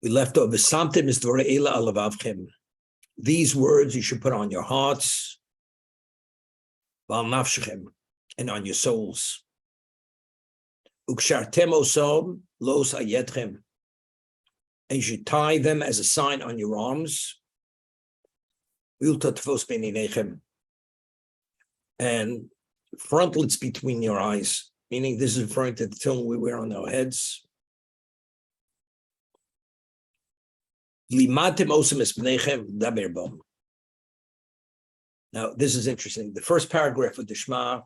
We left off, these words you should put on your hearts, and on your souls. And you should tie them as a sign on your arms. And frontlets between your eyes, meaning this is referring to the tefillin we wear on our heads. Now, this is interesting. The first paragraph of the Shema,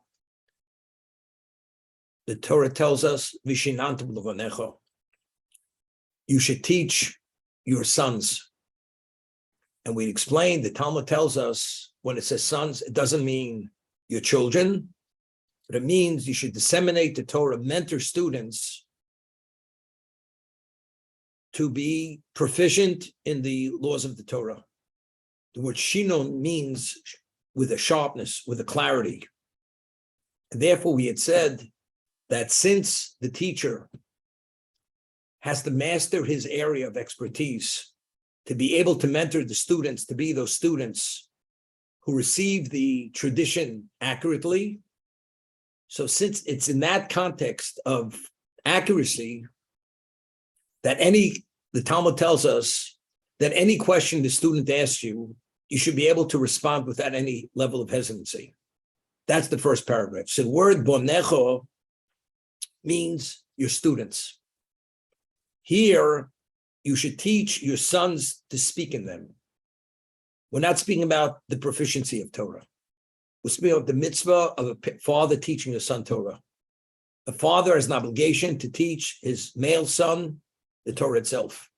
the Torah tells us, you should teach your sons. And we explained, the Talmud tells us, when it says sons, it doesn't mean your children, but it means you should disseminate the Torah, mentor students to be proficient in the laws of the Torah. The word shinon means with a sharpness, with a clarity. And therefore, we had said that since the teacher has to master his area of expertise to be able to mentor the students, to be those students who receive the tradition accurately. So since it's in that context of accuracy that the Talmud tells us that any question the student asks you, you should be able to respond without any level of hesitancy. That's the first paragraph. So the word bonecho means your students. Here, you should teach your sons to speak in them. We're not speaking about the proficiency of Torah. We're speaking of the mitzvah of a father teaching a son Torah. A father has an obligation to teach his male son the Torah itself.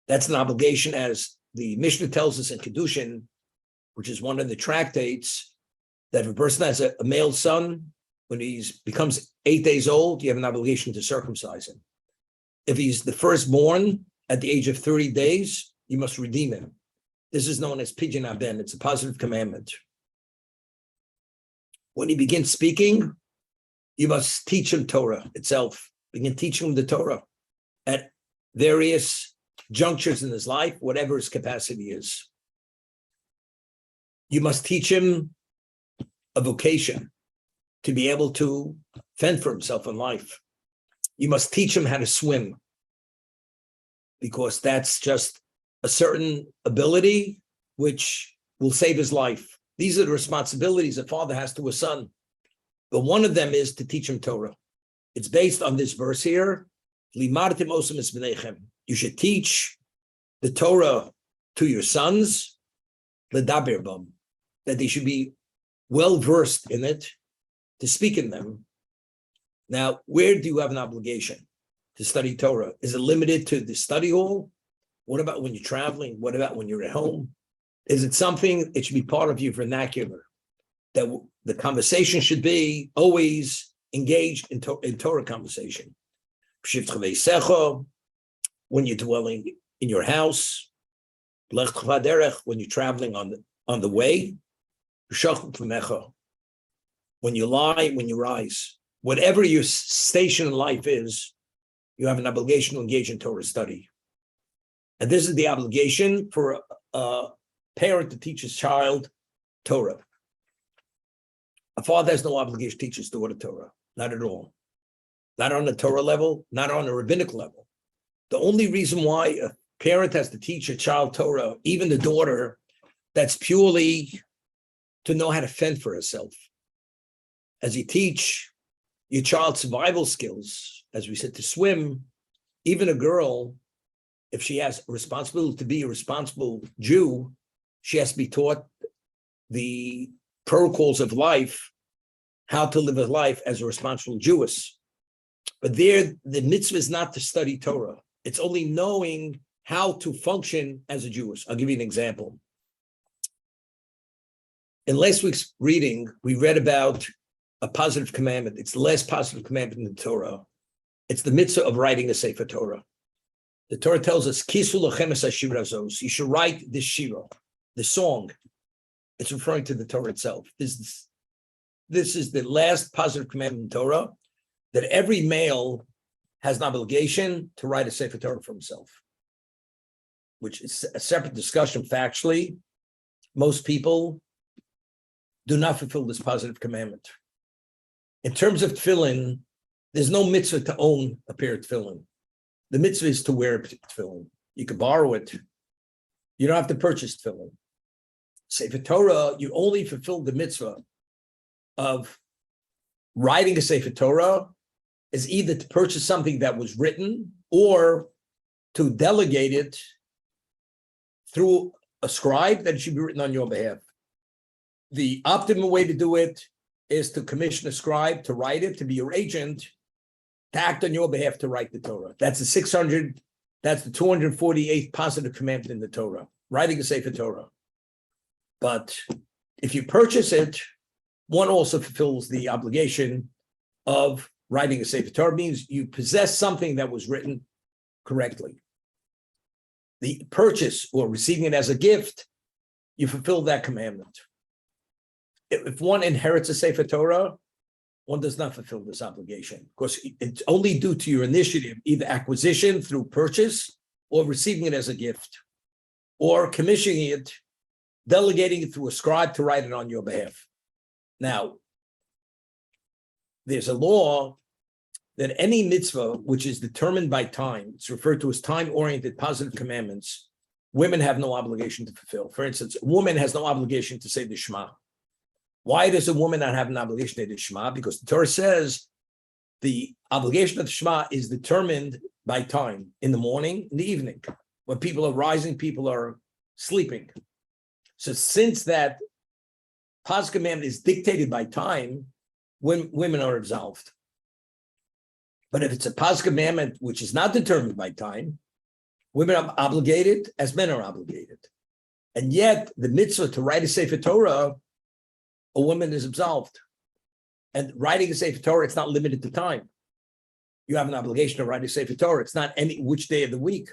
That's an obligation, as the Mishnah tells us in Kedushin, which is one of the tractates, that if a person has a male son, when he becomes 8 days old, you have an obligation to circumcise him. If he's the firstborn at the age of 30 days, you must redeem him. This is known as pidyon haben. It's a positive commandment. When he begins speaking, you must teach him Torah itself. Begin teaching him the Torah at various junctures in his life, whatever his capacity is. You must teach him a vocation to be able to fend for himself in life. You must teach him how to swim, because that's just a certain ability which will save his life. These are the responsibilities a father has to a son. But one of them is to teach him Torah. It's based on this verse here. You should teach the Torah to your sons, that they should be well-versed in it, to speak in them. Now, where do you have an obligation to study Torah? Is it limited to the study hall? What about when you're traveling? What about when you're at home? Is it something, it should be part of your vernacular, that the conversation should be always engaged in Torah conversation? When you're dwelling in your house, when you're traveling on the way, when you lie, when you rise, whatever your station in life is, you have an obligation to engage in Torah study. And this is the obligation for a parent to teach his child Torah. A father has no obligation to teach his daughter Torah, not at all. Not on the Torah level, not on a rabbinic level. The only reason why a parent has to teach a child Torah, even the daughter, that's purely to know how to fend for herself. As you teach your child survival skills, as we said, to swim, even a girl, if she has a responsibility to be a responsible Jew, she has to be taught the protocols of life, how to live a life as a responsible Jewess. But there, the mitzvah is not to study Torah. It's only knowing how to function as a Jewess. I'll give you an example. In last week's reading, we read about a positive commandment. It's the last positive commandment in the Torah. It's the mitzvah of writing a Sefer Torah. The Torah tells us, Kisu lochem es hashira zos. You should write this shira, the song. It's referring to the Torah itself. This this is the last positive commandment in Torah, that every male has an obligation to write a Sefer Torah for himself, which is a separate discussion factually. Most people do not fulfill this positive commandment. In terms of tefillin, there's no mitzvah to own a pair of tefillin. The mitzvah is to wear a tefillin. You can borrow it. You don't have to purchase tefillin. Sefer Torah, you only fulfill the mitzvah of writing a Sefer Torah is either to purchase something that was written or to delegate it through a scribe that it should be written on your behalf. The optimal way to do it is to commission a scribe to write it, to be your agent, to act on your behalf to write the Torah. That's the 248th positive commandment in the Torah, writing a Sefer Torah. But if you purchase it, one also fulfills the obligation of writing a Sefer Torah. Means you possess something that was written correctly. The purchase or receiving it as a gift, you fulfill that commandment. If one inherits a Sefer Torah, one does not fulfill this obligation. Of course, it's only due to your initiative, either acquisition through purchase or receiving it as a gift, or commissioning it, delegating it through a scribe to write it on your behalf. Now, there's a law that any mitzvah which is determined by time, it's referred to as time-oriented positive commandments, women have no obligation to fulfill. For instance, a woman has no obligation to say the Shema. Why does a woman not have an obligation to say the Shema? Because the Torah says the obligation of the Shema is determined by time, in the morning, in the evening. When people are rising, people are sleeping. So since that positive commandment is dictated by time, women are absolved. But if it's a positive commandment which is not determined by time, women are obligated as men are obligated. And yet the mitzvah to write a Sefer Torah, a woman is absolved. And writing a Sefer Torah, it's not limited to time. You have an obligation to write a Sefer Torah. It's not any which day of the week.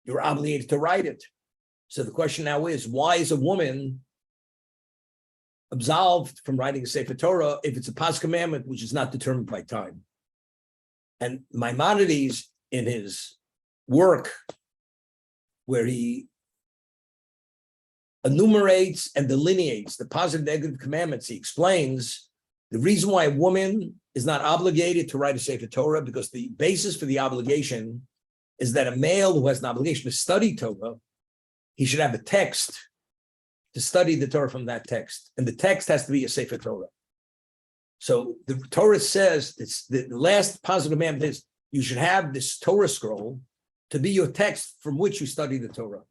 You're obligated to write it. So the question now is, why is a woman absolved from writing a Sefer Torah if it's a positive commandment which is not determined by time? And Maimonides, in his work, where he enumerates and delineates the positive and negative commandments, he explains the reason why a woman is not obligated to write a Sefer Torah, because the basis for the obligation is that a male who has an obligation to study Torah, he should have a text to study the Torah from that text. And the text has to be a Sefer Torah. So the Torah says, it's the last positive commandment is you should have this Torah scroll to be your text from which you study the Torah.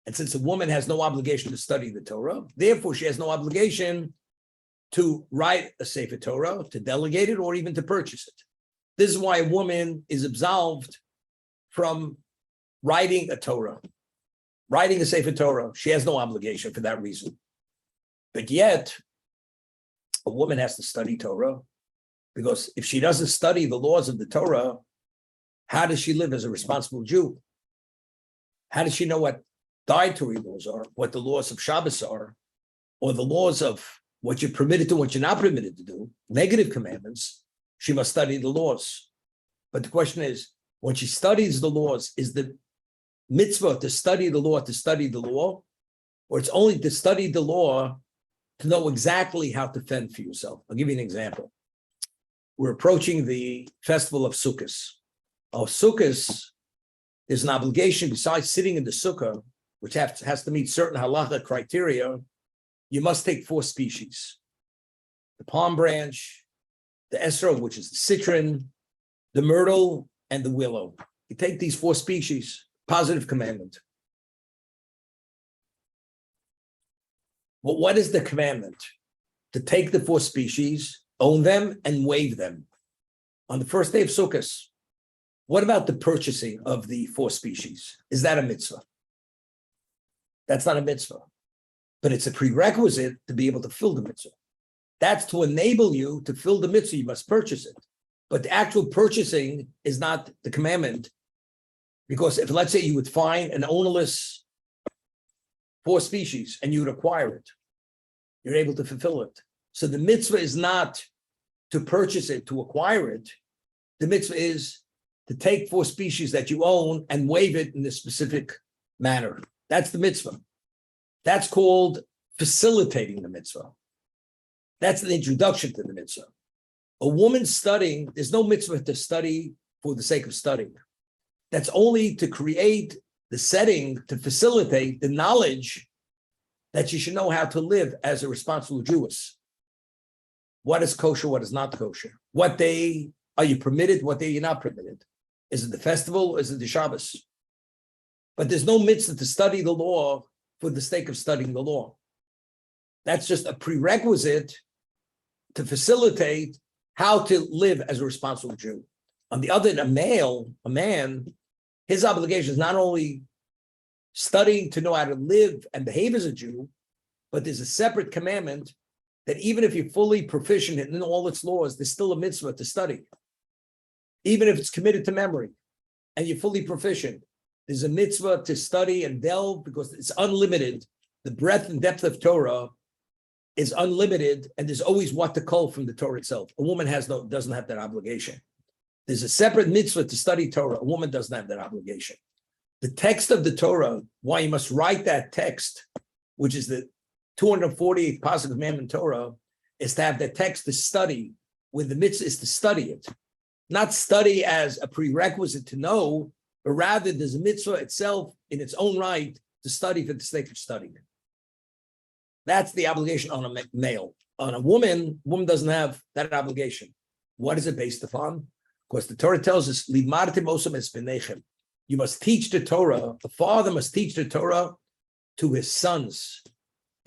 And since a woman has no obligation to study the Torah, therefore she has no obligation to write a Sefer Torah, to delegate it, or even to purchase it. This is why a woman is absolved from writing a Torah. Writing a Sefer Torah, she has no obligation for that reason. But yet, a woman has to study Torah, because if she doesn't study the laws of the Torah, how does she live as a responsible Jew? How does she know what dietary laws are, what the laws of Shabbos are, or the laws of what you're permitted to, what you're not permitted to do, negative commandments? She must study the laws. But the question is, when she studies the laws, is the mitzvah to study the law, or it's only to study the law to know exactly how to fend for yourself? I'll give you an example. We're approaching the festival of Sukkot. Sukkot, there's an obligation besides sitting in the sukkah, which has to meet certain halacha criteria. You must take 4 species: the palm branch, the esrog, which is the citron, the myrtle, and the willow. You take these 4 species, positive commandment. Well, what is the commandment? To take the 4 species, own them, and wave them on the first day of Sukkot. What about the purchasing of the 4 species? Is that a mitzvah? That's not a mitzvah, but it's a prerequisite to be able to fill the mitzvah. That's to enable you to fill the mitzvah, you must purchase it. But the actual purchasing is not the commandment, because if, let's say, you would find an ownerless 4 species and you would acquire it, you're able to fulfill it. So the mitzvah is not to purchase it, to acquire it. The mitzvah is to take 4 species that you own and wave it in a specific manner. That's the mitzvah. That's called facilitating the mitzvah. That's the introduction to the mitzvah. A woman studying, there's no mitzvah to study for the sake of studying. That's only to create the setting to facilitate the knowledge that you should know how to live as a responsible Jewess. What is kosher, what is not kosher? What day are you permitted, what day you're not permitted? Is it the festival or is it the Shabbos? But there's no mitzvah to study the law for the sake of studying the law. That's just a prerequisite to facilitate how to live as a responsible Jew. On the other hand, a man, his obligation is not only studying to know how to live and behave as a Jew, but there's a separate commandment that even if you're fully proficient in all its laws, there's still a mitzvah to study. Even if it's committed to memory and you're fully proficient, there's a mitzvah to study and delve because it's unlimited. The breadth and depth of Torah is unlimited, and there's always what to cull from the Torah itself. A woman doesn't have that obligation. There's a separate mitzvah to study Torah. A woman doesn't have that obligation. The text of the Torah, why you must write that text, which is the 248th pasuk of commandment Torah, is to have that text to study, where the mitzvah is to study it. Not study as a prerequisite to know, but rather there's a mitzvah itself in its own right to study for the sake of studying. That's the obligation on a male. On a woman doesn't have that obligation. What is it based upon? Of course, the Torah tells us, you must teach the Torah. The father must teach the Torah to his sons.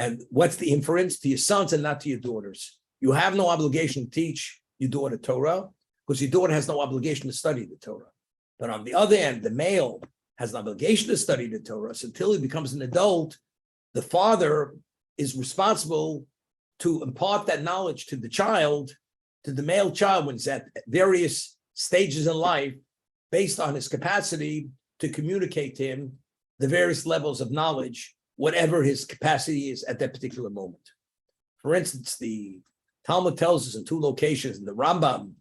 And what's the inference? To your sons and not to your daughters. You have no obligation to teach your daughter Torah because your daughter has no obligation to study the Torah. But on the other hand, the male has an obligation to study the Torah. So until he becomes an adult, the father is responsible to impart that knowledge to the child, to the male child when he's at various stages in life, based on his capacity to communicate to him the various levels of knowledge, whatever his capacity is at that particular moment. For instance, the Talmud tells us in 2 locations, and the Rambam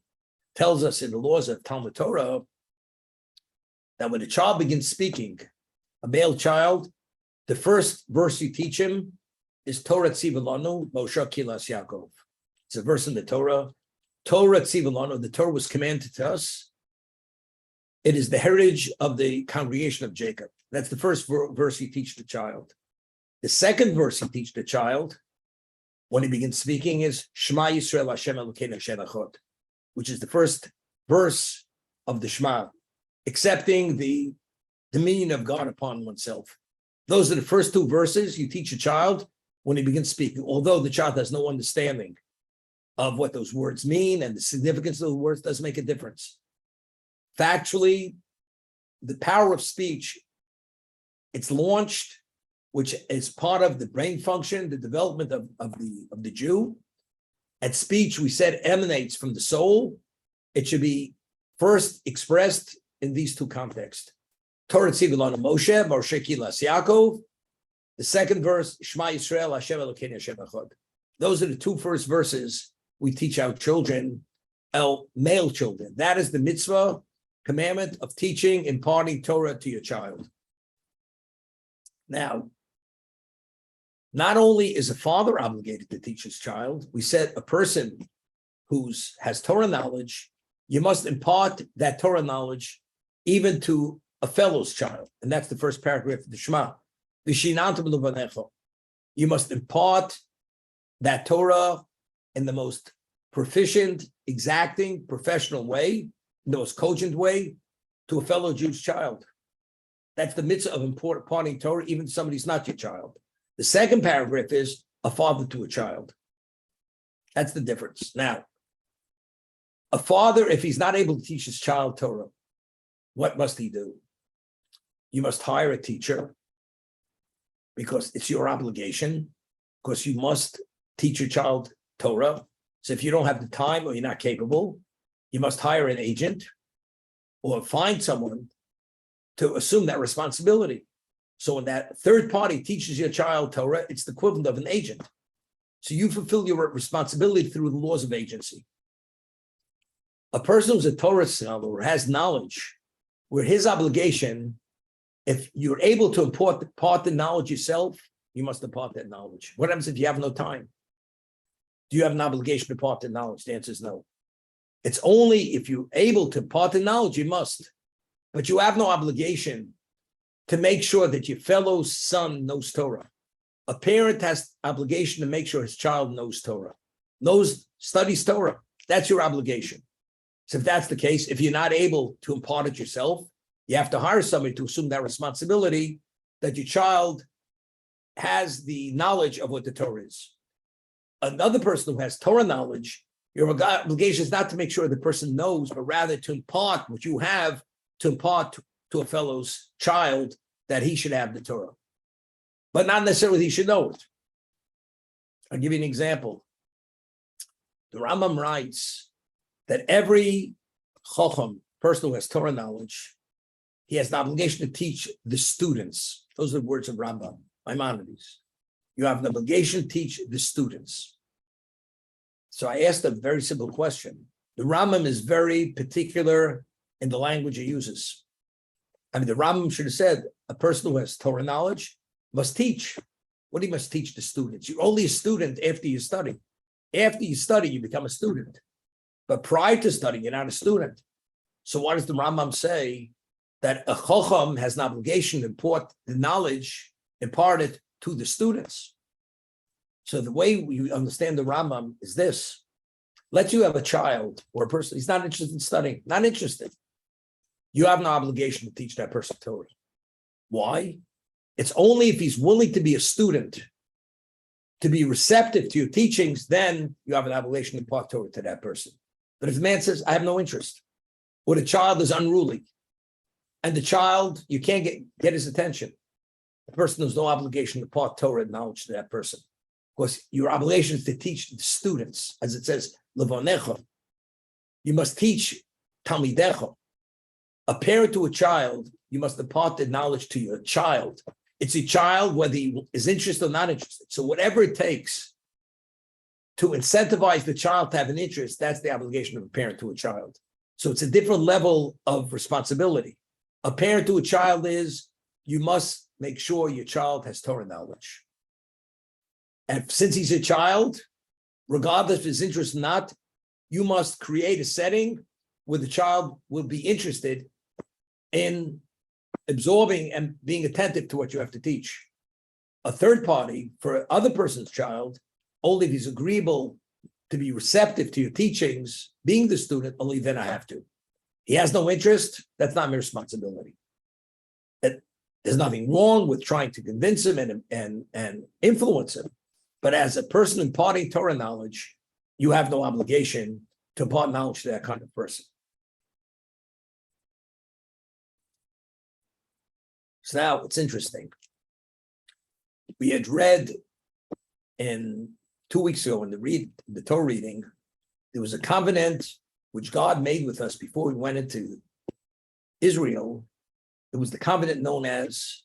tells us in the laws of Talmud Torah, that when a child begins speaking, a male child, the first verse you teach him is Torah Tzivilanu, Moshe Kilas Yaakov. It's a verse in the Torah. Torah Tzivilanu, the Torah was commanded to us. It is the heritage of the congregation of Jacob. That's the first verse you teach the child. The second verse you teach the child, when he begins speaking, is Shema Yisrael Hashem Elokeinu Hashem Echad, which is the first verse of the Shema, accepting the dominion of God upon oneself. Those are the first 2 verses you teach a child when he begins speaking, although the child has no understanding of what those words mean and the significance of the words does make a difference. Factually, the power of speech, it's launched, which is part of the brain function, the development of the Jew. And speech, we said, emanates from the soul. It should be first expressed in these 2 contexts. Torah Tzivilanu Moshe, Moshe Kilas Yaakov. The second verse, Shema Yisrael, Hashem Elokeinu Hashem Echad. Those are the 2 first verses we teach our children, our male children. That is the mitzvah, commandment of teaching, imparting Torah to your child. Now, not only is a father obligated to teach his child, we said a person who has Torah knowledge, you must impart that Torah knowledge even to a fellow's child. And that's the first paragraph of the Shema. You must impart that Torah in the most proficient, exacting, professional way, in the most cogent way, to a fellow Jewish child. That's the mitzvah of imparting Torah, even to somebody who's not your child. The second paragraph is a father to a child. That's the difference. Now, a father, if he's not able to teach his child Torah, what must he do? You must hire a teacher because it's your obligation, because you must teach your child Torah. So if you don't have the time or you're not capable, you must hire an agent or find someone to assume that responsibility. So when that third party teaches your child Torah, it's the equivalent of an agent. So you fulfill your responsibility through the laws of agency. A person who's a Torah scholar or has knowledge, where his obligation, if you're able to impart the knowledge yourself, you must impart that knowledge. What happens if you have no time? Do you have an obligation to impart the knowledge? The answer is no. It's only if you're able to impart the knowledge, you must. But you have no obligation to make sure that your fellow son knows Torah. A parent has obligation to make sure his child knows Torah, studies Torah. That's your obligation. So if that's the case, if you're not able to impart it yourself, you have to hire somebody to assume that responsibility that your child has the knowledge of what the Torah is. Another person who has Torah knowledge, your obligation is not to make sure the person knows, but rather to impart what you have, to impart to a fellow's child that he should have the Torah. But not necessarily he should know it. I'll give you an example. The Rambam writes that every chacham, person who has Torah knowledge, he has an obligation to teach the students. Those are the words of Rambam, Maimonides. You have an obligation to teach the students. So I asked a very simple question. The Rambam is very particular in the language he uses. I mean, the Rambam should have said a person who has Torah knowledge must teach. What he must teach the students? You're only a student after you study. After you study, you become a student. But prior to studying, you're not a student. So why does the Rambam say that a chacham has an obligation to impart the knowledge imparted to the students? So the way we understand the Rambam is this. Let's you have a child or a person, he's not interested in studying, not interested. You have no obligation to teach that person Torah. Why? It's only if he's willing to be a student, to be receptive to your teachings, then you have an obligation to impart Torah to that person. But if the man says, I have no interest, or the child is unruly, and the child, you can't get his attention, the person has no obligation to impart Torah and knowledge to that person. Because your obligation is to teach the students, as it says, Levonecha. You must teach Talmidecha. A parent to a child, you must impart the knowledge to your child. It's a child, whether he is interested or not interested. So whatever it takes to incentivize the child to have an interest, that's the obligation of a parent to a child. So it's a different level of responsibility. A parent to a child is, you must make sure your child has Torah knowledge. And since he's a child, regardless of his interest or not, you must create a setting where the child will be interested in absorbing and being attentive to what you have to teach. A third party, for other person's child, only if he's agreeable to be receptive to your teachings, being the student, only then I have to. He has no interest, that's not my responsibility. There's nothing wrong with trying to convince him and influence him. But as a person imparting Torah knowledge, you have no obligation to impart knowledge to that kind of person. So now it's interesting. We had read 2 weeks ago in the Torah reading, there was a covenant which God made with us before we went into Israel. It was the covenant known as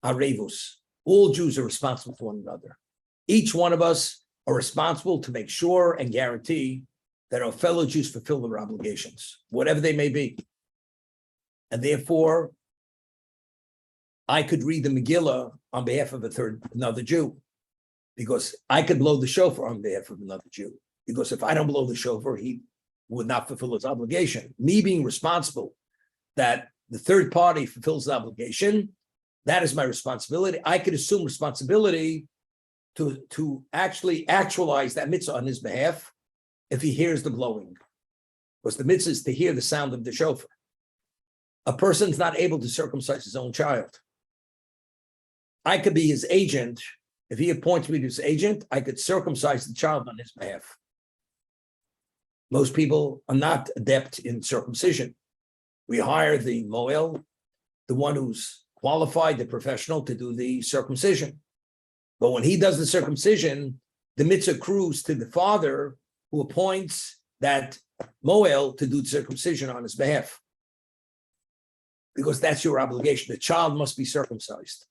Arevus. All Jews are responsible for one another. Each one of us are responsible to make sure and guarantee that our fellow Jews fulfill their obligations, whatever they may be. And therefore, I could read the Megillah on behalf of another Jew, because I could blow the shofar on behalf of another Jew. Because if I don't blow the shofar, he would not fulfill his obligation. Me being responsible that the third party fulfills the obligation, that is my responsibility. I could assume responsibility to actually actualize that mitzvah on his behalf if he hears the blowing. Because the mitzvah is to hear the sound of the shofar. A person's not able to circumcise his own child. I could be his agent. If he appoints me to his agent, I could circumcise the child on his behalf. Most people are not adept in circumcision. We hire the moel, the one who's qualified, the professional, to do the circumcision. But when he does the circumcision, the mitzvah accrues to the father who appoints that moel to do the circumcision on his behalf. Because that's your obligation. The child must be circumcised.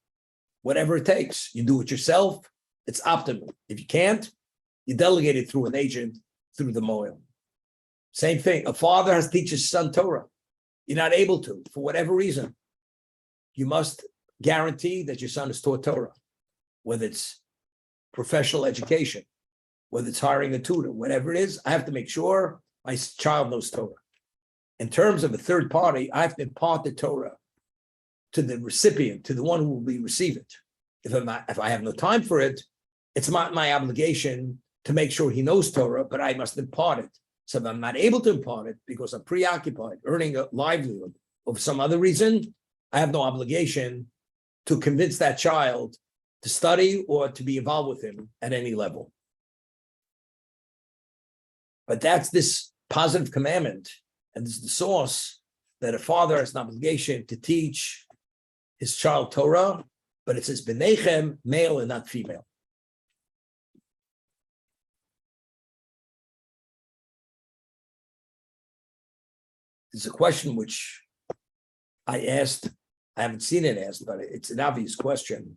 Whatever it takes, you do it yourself, it's optimal. If you can't, You delegate it through an agent, through the moil. Same thing. A father has to teach his son Torah. You're not able to, for whatever reason. You must guarantee that your son is taught Torah, whether it's professional education, whether it's hiring a tutor, whatever it is. I have to make sure my child knows Torah. In terms of a third party, I have to impart the Torah to the recipient, to the one who will be receive it. If I have no time for it, it's not my obligation to make sure he knows Torah, but I must impart it. So if I'm not able to impart it because I'm preoccupied, earning a livelihood, or for some other reason, I have no obligation to convince that child to study or to be involved with him at any level. But that's this positive commandment, and this is the source that a father has an obligation to teach his child Torah, but it says b'nechem, male and not female. It's a question which I asked, I haven't seen it asked, but it's an obvious question.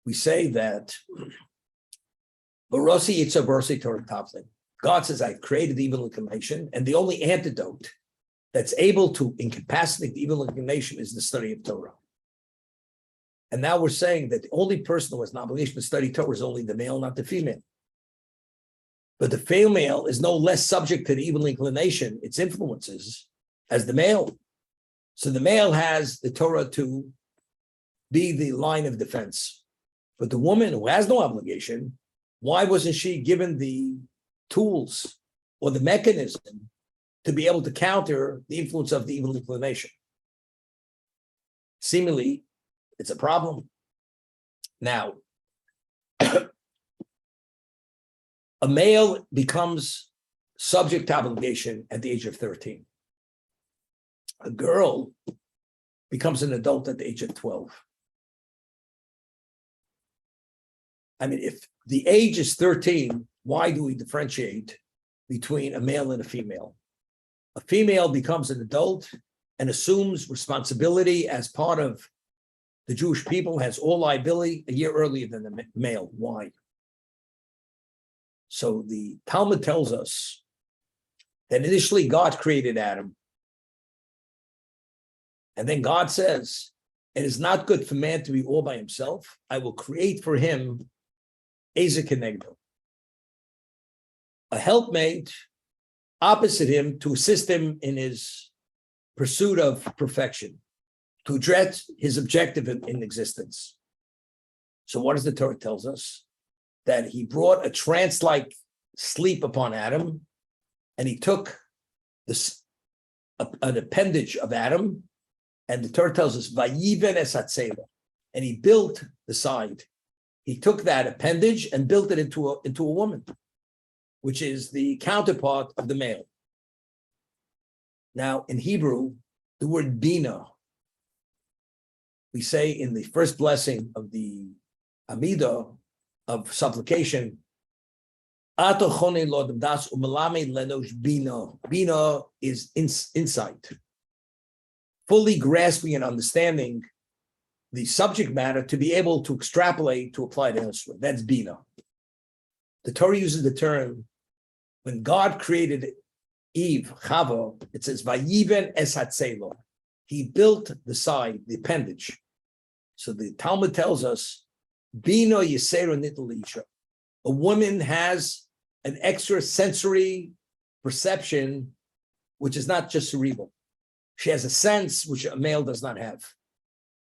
We say that Barosi Yitzhak Barosi Torah Tavlin. God says, I've created the evil inclination, and the only antidote that's able to incapacitate the evil inclination is the study of Torah. And now we're saying that the only person who has an obligation to study Torah is only the male, not the female. But the female is no less subject to the evil inclination, its influences, as the male. So the male has the Torah to be the line of defense. But the woman who has no obligation, why wasn't she given the tools or the mechanism to be able to counter the influence of the evil inclination? Seemingly, it's a problem. Now, a male becomes subject to obligation at the age of 13. A girl becomes an adult at the age of 12. I mean, if the age is 13, why do we differentiate between a male and a female? A female becomes an adult and assumes responsibility as part of the Jewish people, has all liability a year earlier than the male. Why? So the Talmud tells us that initially God created Adam. And then God says, it is not good for man to be all by himself. I will create for him Ezer Kenegdo, a helpmate opposite him to assist him in his pursuit of perfection, to address his objective in existence. So what does the Torah tells us? That he brought a trance-like sleep upon Adam, and he took this an appendage of Adam, and the Torah tells us, Vayiven es hatzela, and he built the side. He took that appendage and built it into a woman, which is the counterpart of the male. Now, in Hebrew, the word bina, we say in the first blessing of the Amidah of supplication, bina is insight, fully grasping and understanding the subject matter to be able to extrapolate, to apply it elsewhere. That's bina. The Torah uses the term, when God created Eve, Chava, it says, Vayiven es hatzela. He built the side, the appendage. So the Talmud tells us, Bina yisera nitalisha. A woman has an extra sensory perception, which is not just cerebral. She has a sense which a male does not have.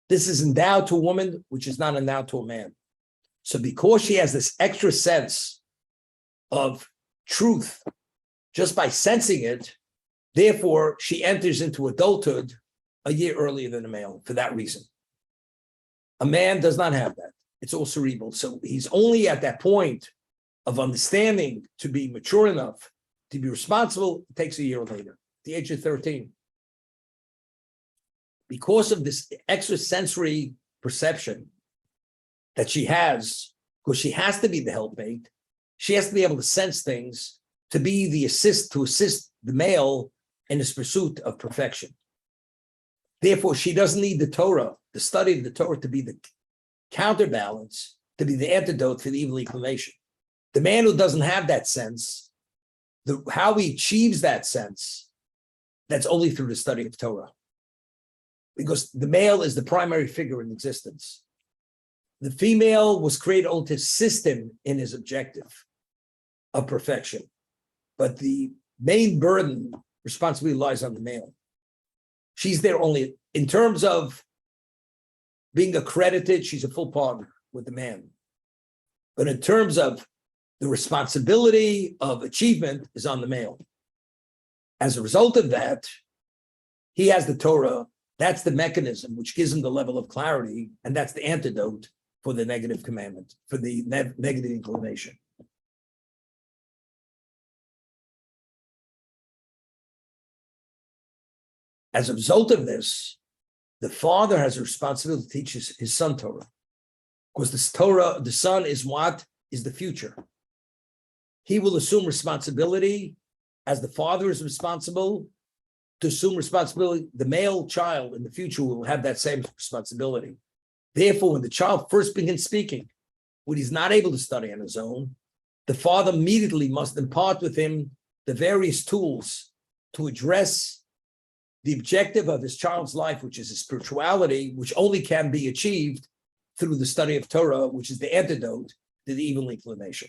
This is endowed to a woman, which is not endowed to a man. So because she has this extra sense of truth, just by sensing it, therefore she enters into adulthood a year earlier than a male for that reason. A man does not have that. It's all cerebral. So he's only at that point of understanding to be mature enough to be responsible. It takes a year later, at the age of 13. Because of this extrasensory perception that she has, because she has to be the helpmate, she has to be able to sense things to be the to assist the male in his pursuit of perfection. Therefore, she doesn't need the Torah, the study of the Torah, to be the counterbalance, to be the antidote for the evil inclination. The man who doesn't have that sense, how he achieves that sense, that's only through the study of Torah. Because the male is the primary figure in existence. The female was created only to assist him in his objective of perfection. But the main burden, responsibility lies on the male. She's there only in terms of being accredited, she's a full partner with the man. But in terms of the responsibility of achievement is on the male. As a result of that, he has the Torah. That's the mechanism which gives him the level of clarity, and that's the antidote for the negative commandment, for the negative inclination. As a result of this, the father has a responsibility to teach his son Torah. Because this Torah, the son is what is the future. He will assume responsibility as the father is responsible to assume responsibility. The male child in the future will have that same responsibility. Therefore, when the child first begins speaking, when he's not able to study on his own, the father immediately must impart with him the various tools to address the objective of his child's life, which is his spirituality, which only can be achieved through the study of Torah, which is the antidote to the evil inclination.